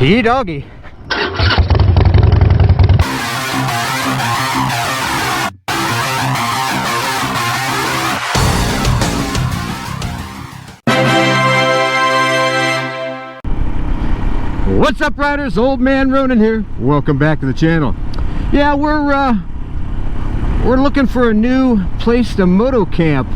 Yee doggy. What's up, riders? Old Man Ronin here. Welcome back to the channel. Yeah, we're looking for a new place to moto camp.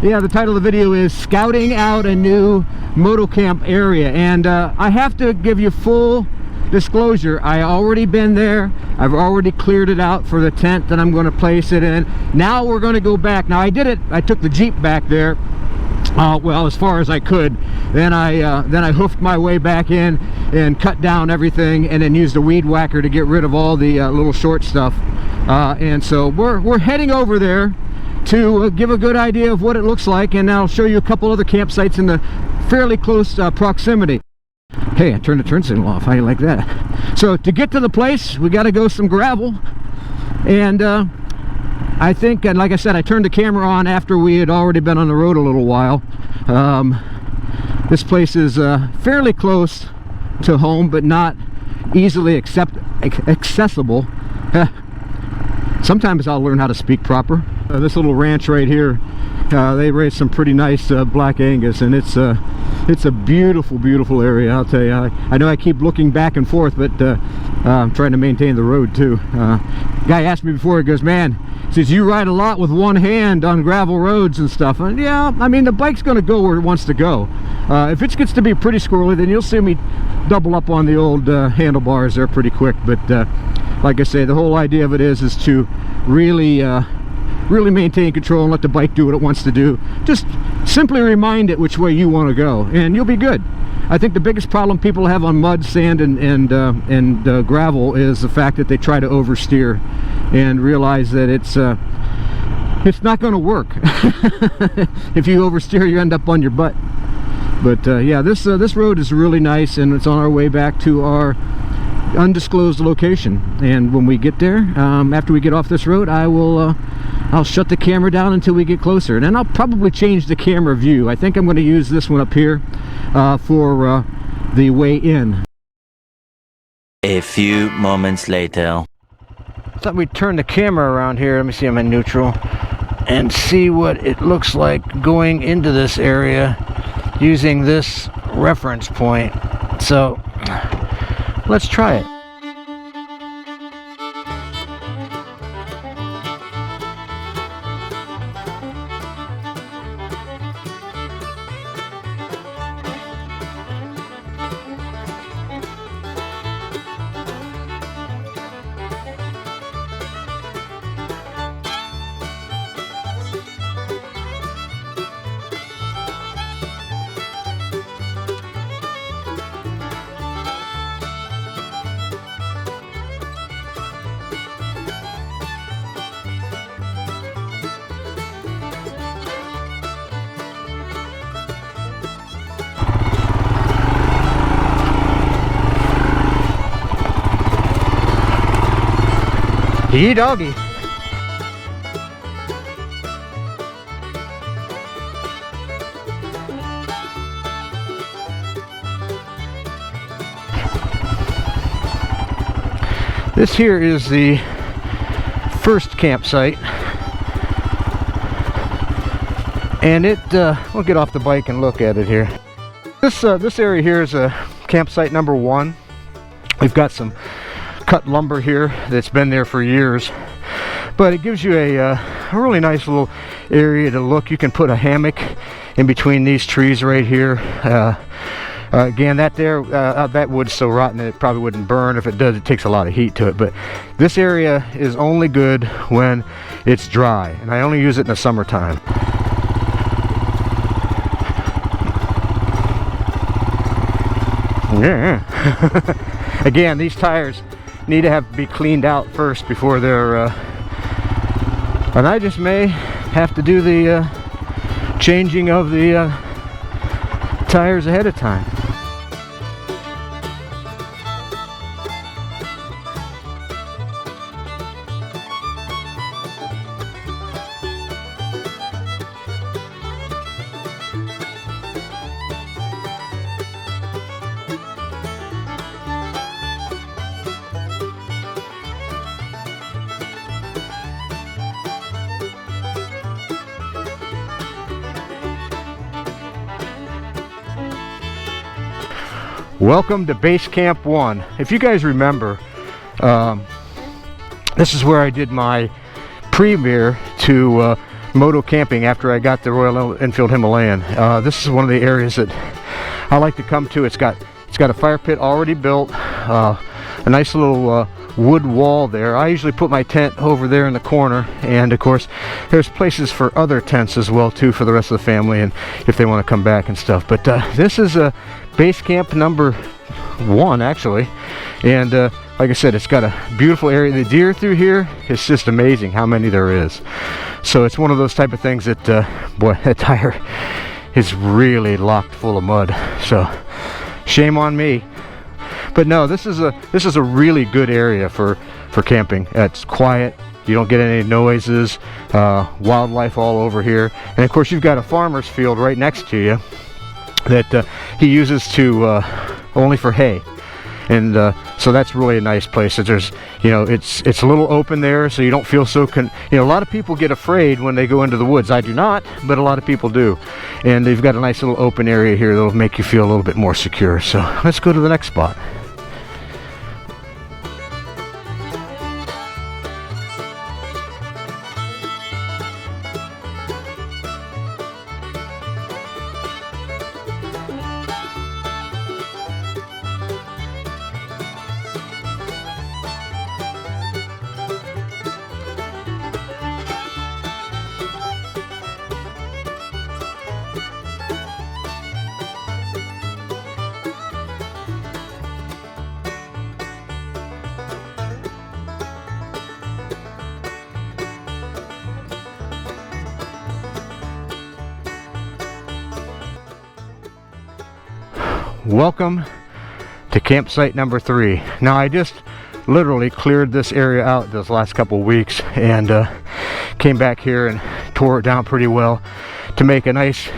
Yeah, the title of the video is Scouting Out a New Moto Camp Area, and I have to give you full disclosure. I already been there. I've already cleared it out for the tent that I'm going to place it in. Now we're going to go back. Now I did it. I took the Jeep back there. Well, as far as I could. Then I hoofed my way back in and cut down everything, and then used a weed whacker to get rid of all the little short stuff. And so we're heading over there to give a good idea of what it looks like, and I'll show you a couple other campsites in the fairly close proximity. Hey, I turned the turn signal off. How do you like that? So to get to the place, we got to go some gravel, and I think, and like I said, I turned the camera on after we had already been on the road a little while. This place is fairly close to home, but not easily accessible. Sometimes I'll learn how to speak proper. This little ranch right here, they raise some pretty nice Black Angus, and it's a beautiful, beautiful area. I'll tell you. I know I keep looking back and forth, but I'm trying to maintain the road too. Guy asked me before, he goes, "Man," says, "you ride a lot with one hand on gravel roads and stuff." And yeah, I mean, the bike's going to go where it wants to go. If it gets to be pretty squirrely, then you'll see me double up on the old handlebars there pretty quick. But like I say, the whole idea of it is to really maintain control and let the bike do what it wants to do. Just simply remind it which way you want to go, and you'll be good. I think the biggest problem people have on mud, sand, and gravel is the fact that they try to oversteer and realize that it's not going to work. If you oversteer, you end up on your butt. But yeah, this road is really nice, and it's on our way back to our undisclosed location. And when we get there, after we get off this road, I'll shut the camera down until we get closer, and then I'll probably change the camera view. I think I'm going to use this one up here for the way in. A few moments later. Thought we'd turn the camera around here. Let me see, I'm in neutral, and see what it looks like going into this area using this reference point. So let's try it. Yee doggy. This here is the first campsite, and we'll get off the bike and look at it here. This area here is campsite number 1. We've got some cut lumber here that's been there for years, but it gives you a really nice little area to look. You can put a hammock in between these trees right here. Again, that wood's so rotten that it probably wouldn't burn. If it does, it takes a lot of heat to it. But this area is only good when it's dry, and I only use it in the summertime. Yeah. Again, these tires need to be cleaned out first before they're and I just may have to do the changing of the tires ahead of time. Welcome to Base Camp 1. If you guys remember, this is where I did my premiere to Moto Camping after I got the Royal Enfield Himalayan. This is one of the areas that I like to come to. It's got a fire pit already built, a nice little wood wall there. I usually put my tent over there in the corner, and of course there's places for other tents as well too for the rest of the family, and if they want to come back and stuff. But this is a base camp number 1 actually, and like I said, it's got a beautiful area. The deer through here, it's just amazing how many there is. So it's one of those type of things that boy, that tire is really locked full of mud, so shame on me. But no, this is a really good area for camping. It's quiet, you don't get any noises, wildlife all over here, and of course you've got a farmer's field right next to you that he uses to only for hay, and so that's really a nice place. There's, you know, it's a little open there, so you don't feel so you know, a lot of people get afraid when they go into the woods. I do not, but a lot of people do, and they've got a nice little open area here that'll make you feel a little bit more secure. So let's go to the next spot. Welcome to campsite number 3. Now I just literally cleared this area out this last couple weeks, and came back here and tore it down pretty well to make a nice,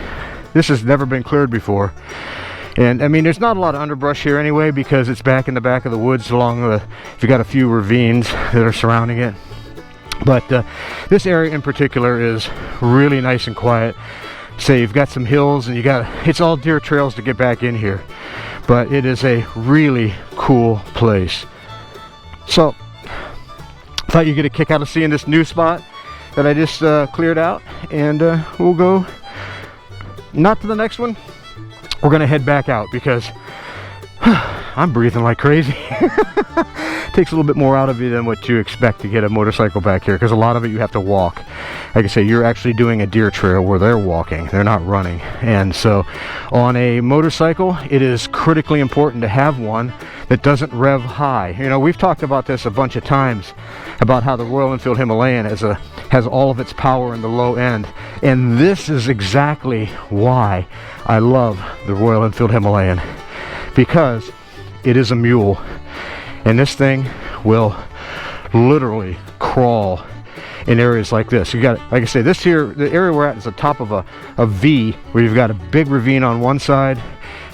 this has never been cleared before. And I mean, there's not a lot of underbrush here anyway, because it's back in the back of the woods along the, you've got a few ravines that are surrounding it. But this area in particular is really nice and quiet. Say you've got some hills, and it's all deer trails to get back in here, but it is a really cool place. So thought you'd get a kick out of seeing this new spot that I just cleared out, and we'll go not to the next one. We're gonna head back out because I'm breathing like crazy. Takes a little bit more out of you than what you expect to get a motorcycle back here, because a lot of it you have to walk. Like I say, you're actually doing a deer trail where they're walking, they're not running. And so on a motorcycle, it is critically important to have one that doesn't rev high. You know, we've talked about this a bunch of times about how the Royal Enfield Himalayan has all of its power in the low end, and this is exactly why I love the Royal Enfield Himalayan, because it is a mule, and this thing will literally crawl in areas like this. You got, like I say, this here, the area we're at is the top of a V, where you've got a big ravine on one side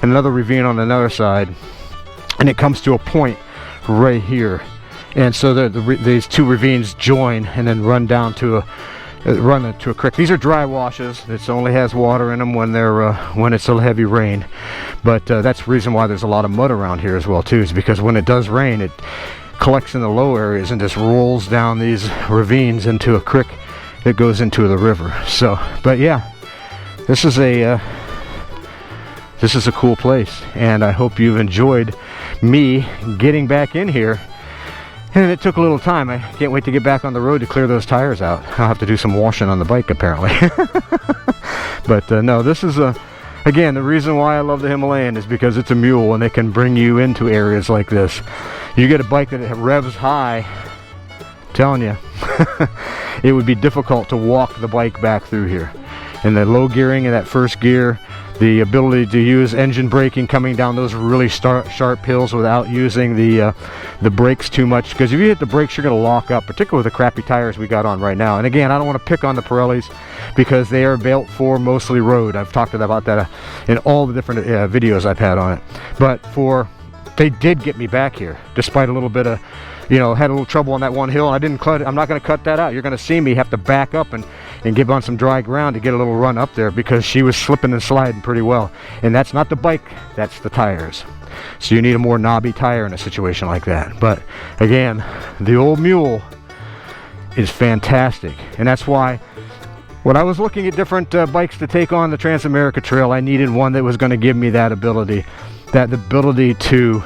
and another ravine on another side, and it comes to a point right here, and so these two ravines join and then run down to a creek. These are dry washes. It only has water in them when they're when it's a heavy rain, but that's the reason why there's a lot of mud around here as well too, is because when it does rain, it collects in the low areas and just rolls down these ravines into a creek that goes into the river. So, but yeah, this is a cool place, and I hope you've enjoyed me getting back in here. And it took a little time. I can't wait to get back on the road to clear those tires out. I'll have to do some washing on the bike apparently. But no, this is again, the reason why I love the Himalayan is because it's a mule, and they can bring you into areas like this. You get a bike that revs high, I'm telling you, it would be difficult to walk the bike back through here. And the low gearing in that first gear, the ability to use engine braking coming down those really sharp hills without using the brakes too much, because if you hit the brakes, you're going to lock up, particularly with the crappy tires we got on right now. And again, I don't want to pick on the Pirellis, because they are built for mostly road. I've talked about that in all the different videos I've had on it. But they did get me back here, despite a little bit of, you know, had a little trouble on that one hill, and I didn't cut it. I'm not going to cut that out. You're going to see me have to back up and and get on some dry ground to get a little run up there, because she was slipping and sliding pretty well. And that's not the bike, that's the tires. So you need a more knobby tire in a situation like that. But again, the old mule is fantastic, and that's why when I was looking at different bikes to take on the Trans-America Trail, I needed one that was going to give me that ability to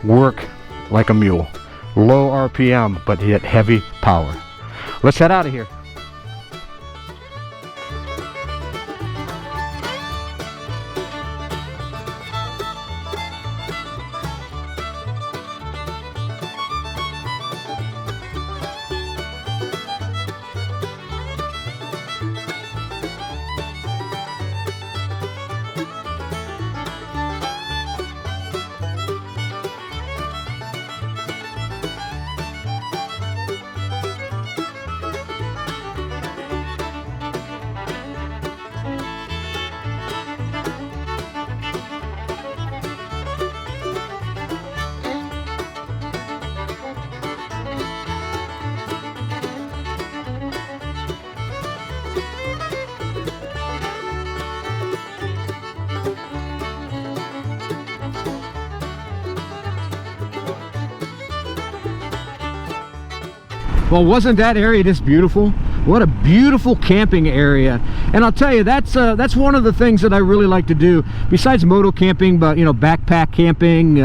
work like a mule. Low RPM, but yet heavy power. Let's head out of here. Well, wasn't that area just beautiful? What a beautiful camping area. And I'll tell you, that's one of the things that I really like to do, besides moto camping, but you know, backpack camping,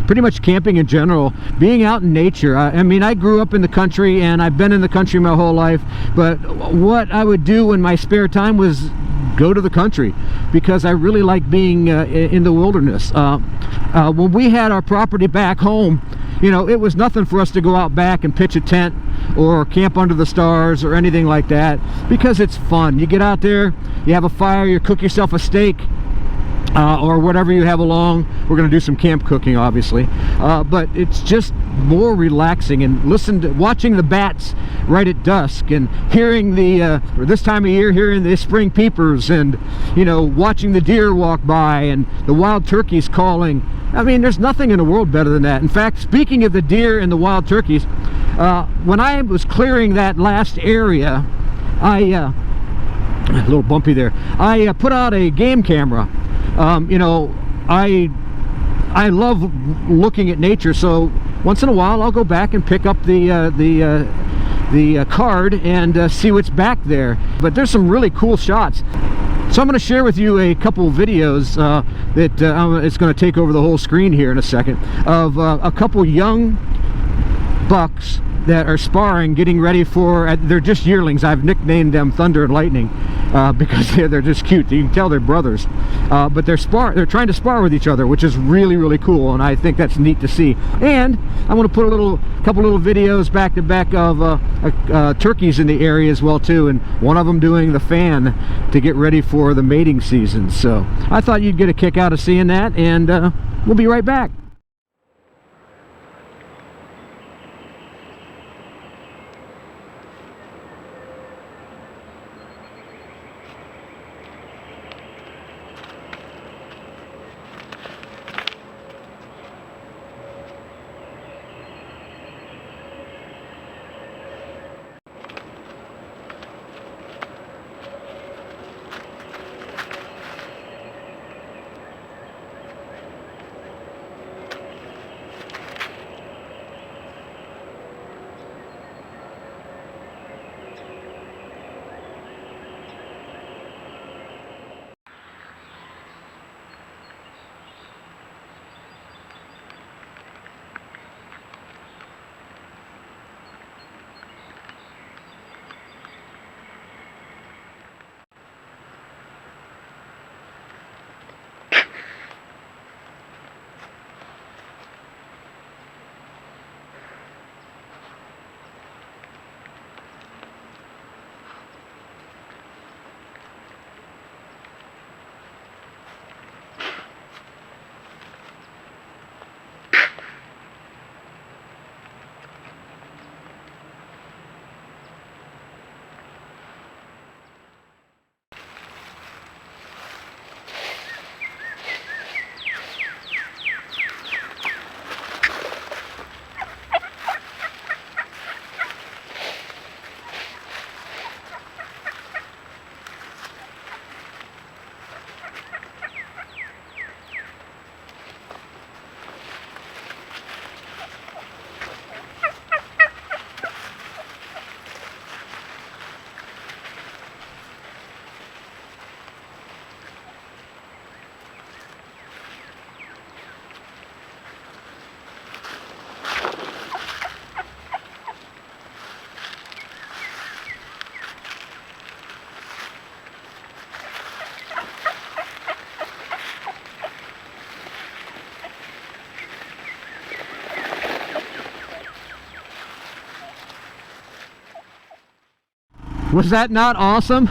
pretty much camping in general, being out in nature. I mean, I grew up in the country, and I've been in the country my whole life, but what I would do in my spare time was go to the country, because I really like being in the wilderness. When we had our property back home, you know, it was nothing for us to go out back and pitch a tent or camp under the stars or anything like that, because it's fun. You get out there, you have a fire, you cook yourself a steak, or whatever you have along. We're going to do some camp cooking, obviously, but it's just more relaxing. And watching the bats right at dusk, and hearing or this time of year, hearing the spring peepers, and you know, watching the deer walk by and the wild turkeys calling. I mean, there's nothing in the world better than that. In fact, speaking of the deer and the wild turkeys, when I was clearing that last area, a little bumpy there, I put out a game camera. You know, I love looking at nature, so once in a while I'll go back and pick up the card and see what's back there. But there's some really cool shots. So I'm going to share with you a couple videos that it's going to take over the whole screen here in a second, of a couple young bucks that are sparring, getting ready for, they're just yearlings. I've nicknamed them Thunder and Lightning because they're just cute. You can tell they're brothers, but they're trying to spar with each other, which is really, really cool, and I think that's neat to see. And I'm going to put a couple little videos back to back of turkeys in the area as well too, and one of them doing the fan to get ready for the mating season. So I thought you'd get a kick out of seeing that, and we'll be right back. Was that not awesome?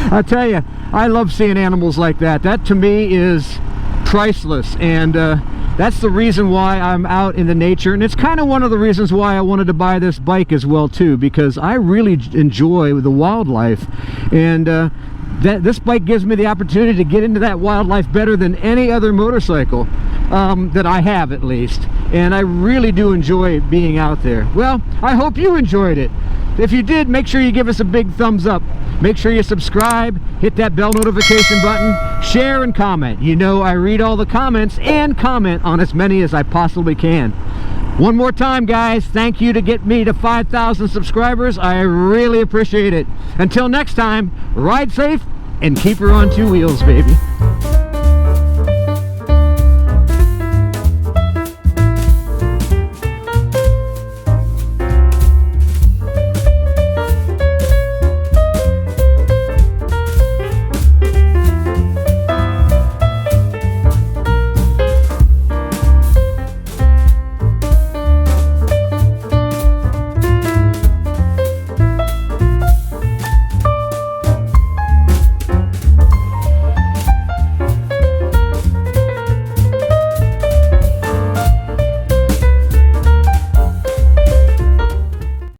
I tell you, I love seeing animals like that. That to me is priceless, and that's the reason why I'm out in the nature, and it's kind of one of the reasons why I wanted to buy this bike as well too, because I really enjoy the wildlife, and this bike gives me the opportunity to get into that wildlife better than any other motorcycle that I have, at least. And I really do enjoy being out there. Well, I hope you enjoyed it. If you did, make sure you give us a big thumbs up. Make sure you subscribe, hit that bell notification button, share and comment. You know I read all the comments and comment on as many as I possibly can. One more time, guys, thank you to get me to 5,000 subscribers. I really appreciate it. Until next time, ride safe and keep her on two wheels, baby.